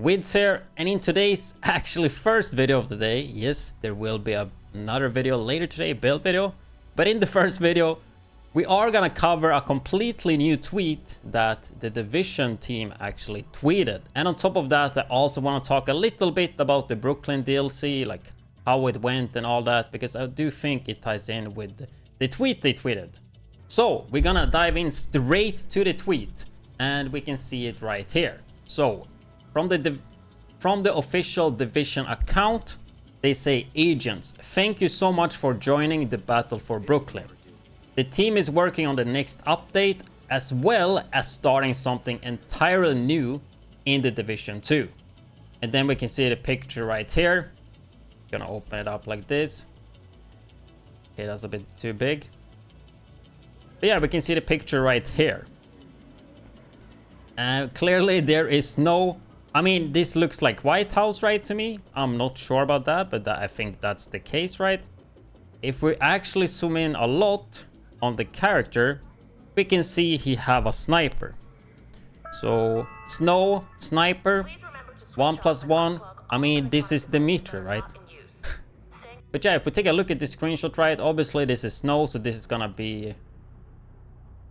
widdz here, and in today's actually first video of the day, yes, there will be another video later today, build video, but in the first video, we are gonna cover a completely new tweet that the Division team actually tweeted. And on top of that, I also want to talk a little bit about the Brooklyn DLC, like how it went and all that, because I do think it ties in with the tweet they tweeted. So we're gonna dive in straight to the tweet, and we can see it right here. So from the official Division account, they say, "Agents, thank you so much for joining the battle for Brooklyn. The team is working on the next update, as well as starting something entirely new in the Division 2. And then we can see the picture right here. Gonna open it up like this. Okay, that's a bit too big. But yeah, we can see the picture right here. Clearly there is no... I mean, this looks like White House, right, to me. I'm not sure about that, but I think that's the case, right? If we actually zoom in a lot on the character, we can see he have a sniper. So snow sniper 1+1. I mean, this is Dimitri, right? But yeah, if we take a look at the screenshot, right, obviously this is snow, so this is gonna be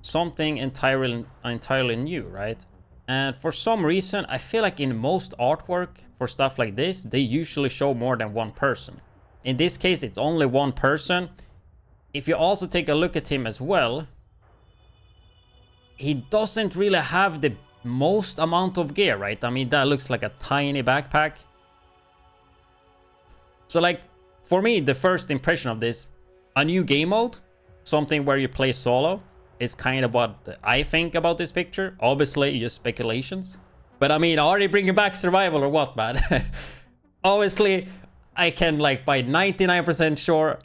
something entirely new, right? And for some reason, I feel like in most artwork for stuff like this, they usually show more than one person. In this case, it's only one person. If you also take a look at him as well, he doesn't really have the most amount of gear, right? I mean, that looks like a tiny backpack. So like, for me, the first impression of this, a new game mode, something where you play solo, is kind of what I think about this picture. Obviously, just speculations. But I mean, are they bringing back survival or what, man? Obviously, I can like by 99% sure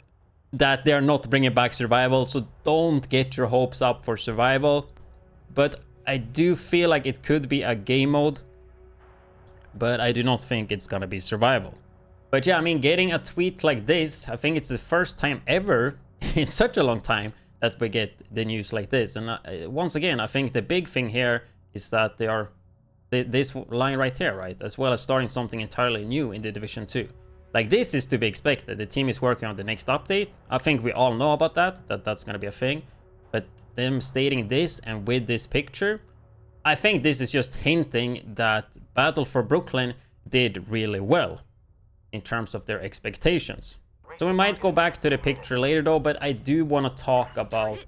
that they're not bringing back survival, so don't get your hopes up for survival. But I do feel like it could be a game mode, but I do not think it's gonna be survival. But yeah, I mean, getting a tweet like this, I think it's the first time ever in such a long time that we get the news like this. And once again, I think the big thing here is that they are this line right here, right, as well as starting something entirely new in the Division 2. Like, this is to be expected. The team is working on the next update. I think we all know about that's gonna be a thing. But them stating this and with this picture, I think this is just hinting that Battle for Brooklyn did really well in terms of their expectations. So we might go back to the picture later though, but I do want to talk about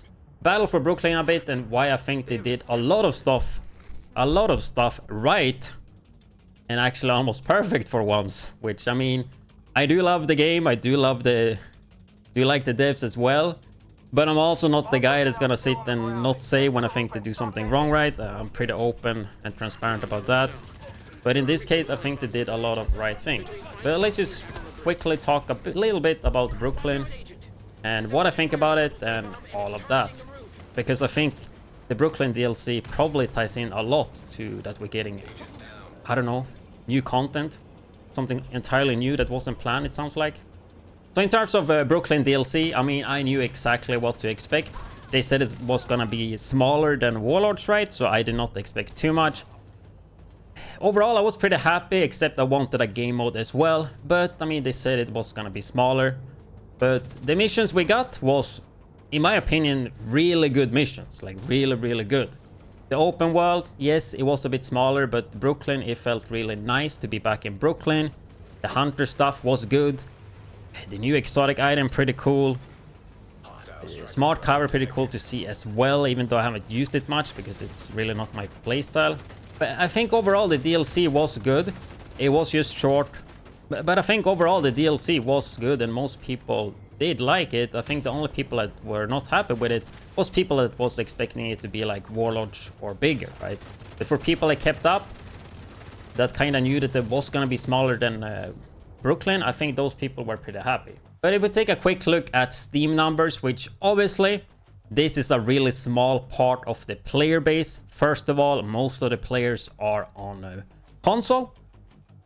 Battle for Brooklyn a bit and why I think they did a lot of stuff right, and actually almost perfect for once. Which, I mean, I do love the game, I do like the devs as well, but I'm also not the guy that's gonna sit and not say when I think they do something wrong, right? I'm pretty open and transparent about that. But in this case, I think they did a lot of right things. But let's just quickly talk a little bit about Brooklyn and what I think about it and all of that. Because I think the Brooklyn DLC probably ties in a lot to that we're getting, I don't know, new content. Something entirely new that wasn't planned, it sounds like. So in terms of Brooklyn DLC, I mean, I knew exactly what to expect. They said it was gonna be smaller than Warlords, right? So I did not expect too much. Overall, I was pretty happy, except I wanted a game mode as well. But, I mean, they said it was gonna be smaller. But the missions we got was, in my opinion, really good missions. Like, really, really good. The open world, yes, it was a bit smaller, but Brooklyn, it felt really nice to be back in Brooklyn. The hunter stuff was good. The new exotic item, pretty cool. Smart cover, pretty cool to see as well, even though I haven't used it much because it's really not my playstyle. But I think overall the DLC was good. It was just short. But I think overall the DLC was good and most people did like it. I think the only people that were not happy with it was people that was expecting it to be like Warlords or bigger, right? But for people that kept up, that kind of knew that it was going to be smaller than Brooklyn, I think those people were pretty happy. But if we take a quick look at Steam numbers, which obviously this is a really small part of the player base. First of all, most of the players are on console.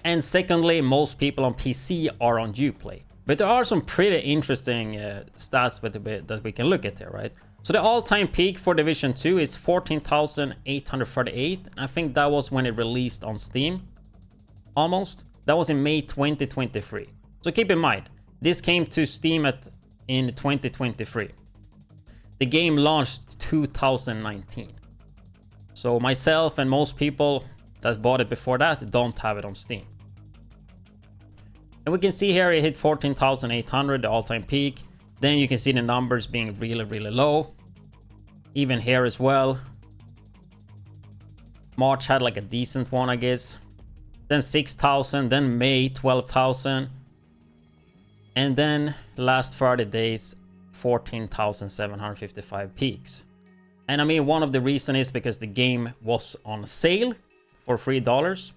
And secondly, most people on PC are on Uplay. But there are some pretty interesting stats that we can look at here, right? So the all-time peak for Division 2 is 14,838. I think that was when it released on Steam. almost. That was in May 2023. So keep in mind, this came to Steam in 2023. The game launched 2019. So myself and most people that bought it before that don't have it on Steam. And we can see here it hit 14,800, the all-time peak. Then you can see the numbers being really, really low. Even here as well. March had like a decent one, I guess. Then 6,000, then May 12,000. And then last 30 days, 14,755 peaks. And I mean, one of the reasons is because the game was on sale for $3.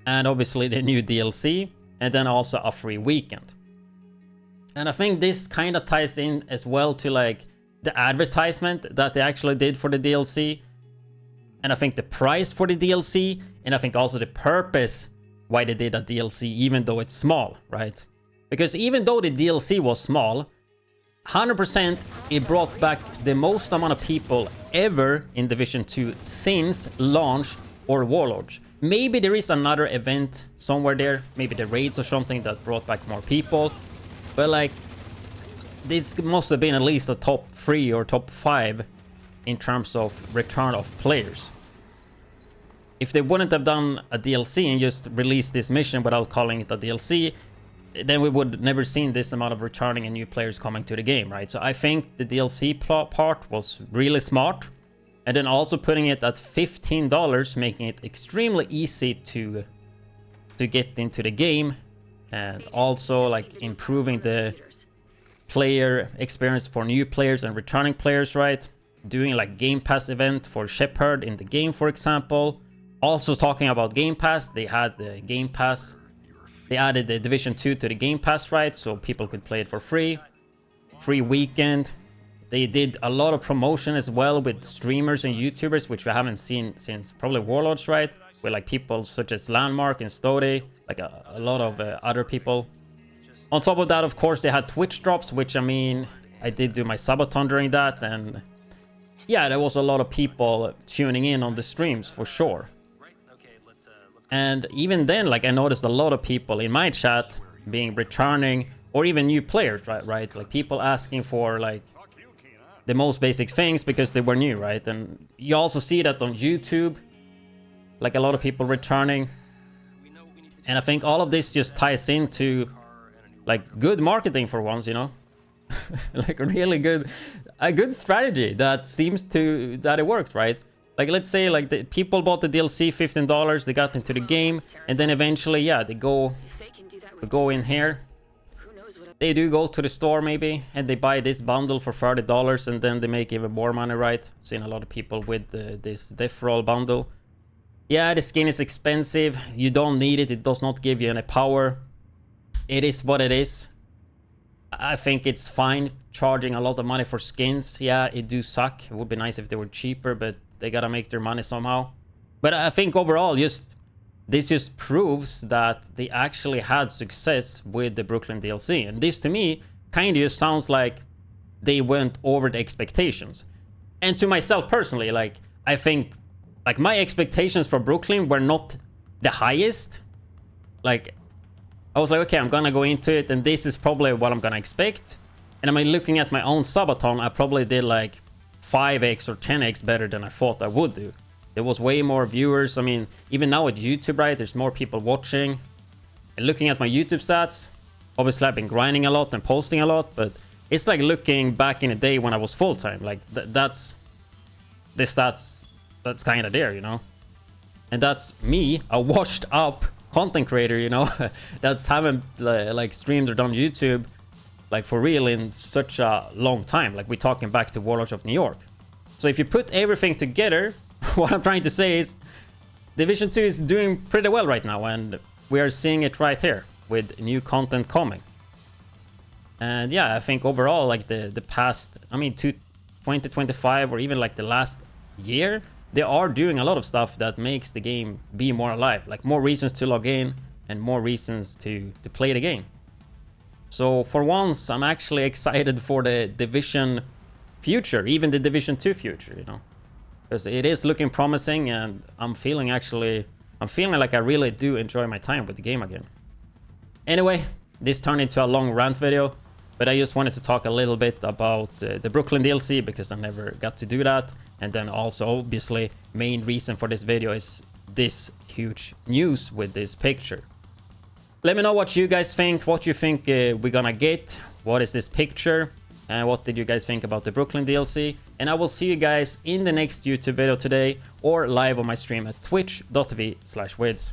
And obviously the new DLC. And then also a free weekend. And I think this kind of ties in as well to like the advertisement that they actually did for the DLC. And I think the price for the DLC. And I think also the purpose why they did a DLC, even though it's small, right? Because even though the DLC was small, 100% it brought back the most amount of people ever in Division 2 since launch or Warlords. Maybe there is another event somewhere there, maybe the raids or something that brought back more people. But like, this must have been at least a top 3 or top 5 in terms of return of players. If they wouldn't have done a DLC and just released this mission without calling it a DLC, then we would never seen this amount of returning and new players coming to the game, right? So I think the DLC part was really smart. And then also putting it at $15, making it extremely easy to get into the game. And also like improving the player experience for new players and returning players, right? Doing like Game Pass event for Shepard in the game, for example. Also talking about Game Pass, they had the Game Pass. They added the Division 2 to the Game Pass, right? So people could play it for free. Free weekend. They did a lot of promotion as well with streamers and YouTubers, which we haven't seen since probably Warlords, right? With like people such as Landmark and Stody, like a lot of other people. On top of that, of course, they had Twitch drops, which I mean, I did do my subathon during that. And yeah, there was a lot of people tuning in on the streams for sure. And even then, like I noticed a lot of people in my chat being returning or even new players, right? Like people asking for like the most basic things because they were new, right? And you also see that on YouTube, like a lot of people returning. And I think all of this just ties into like good marketing for once, you know? Like really a good strategy that seems that it worked, right? Like let's say like the people bought the DLC $15, they got into the game, and then eventually, yeah, they go in here. They do go to the store maybe, and they buy this bundle for $30, and then they make even more money, right? Seen a lot of people with this Death Roll bundle. Yeah, the skin is expensive. You don't need it. It does not give you any power. It is what it is. I think it's fine charging a lot of money for skins. Yeah, it do suck. It would be nice if they were cheaper, but they gotta make their money somehow. But I think overall, this just proves that they actually had success with the Brooklyn DLC. And this to me kind of just sounds like they went over the expectations. And to myself personally, like I think like my expectations for Brooklyn were not the highest. Like I was like, okay, I'm gonna go into it and this is probably what I'm gonna expect. And I mean, looking at my own subathon, I probably did like 5x or 10x better than I thought I would do. There was way more viewers. I mean, even now with YouTube, right, there's more people watching. And looking at my YouTube stats, obviously I've been grinding a lot and posting a lot, but it's like looking back in the day when I was full-time. Like that's the stats that's kind of there, you know? And that's me, a washed up content creator, you know, that's haven't like streamed or done YouTube like for real in such a long time. Like we're talking back to Warlords of New York. So if you put everything together, what I'm trying to say is Division 2 is doing pretty well right now, and we are seeing it right here with new content coming. And yeah, I think overall, like the past, I mean, 2025 or even like the last year, they are doing a lot of stuff that makes the game be more alive. Like more reasons to log in and more reasons to play the game. So for once, I'm actually excited for the Division future, even the Division 2 future, you know. Because it is looking promising, and I'm feeling actually I'm feeling like I really do enjoy my time with the game again. Anyway, this turned into a long rant video, but I just wanted to talk a little bit about the Brooklyn DLC because I never got to do that. And then also, obviously, main reason for this video is this huge news with this picture. Let me know what you guys think, what you think we're gonna get, what is this picture, and what did you guys think about the Brooklyn DLC. And I will see you guys in the next YouTube video today or live on my stream at twitch.tv/widdz.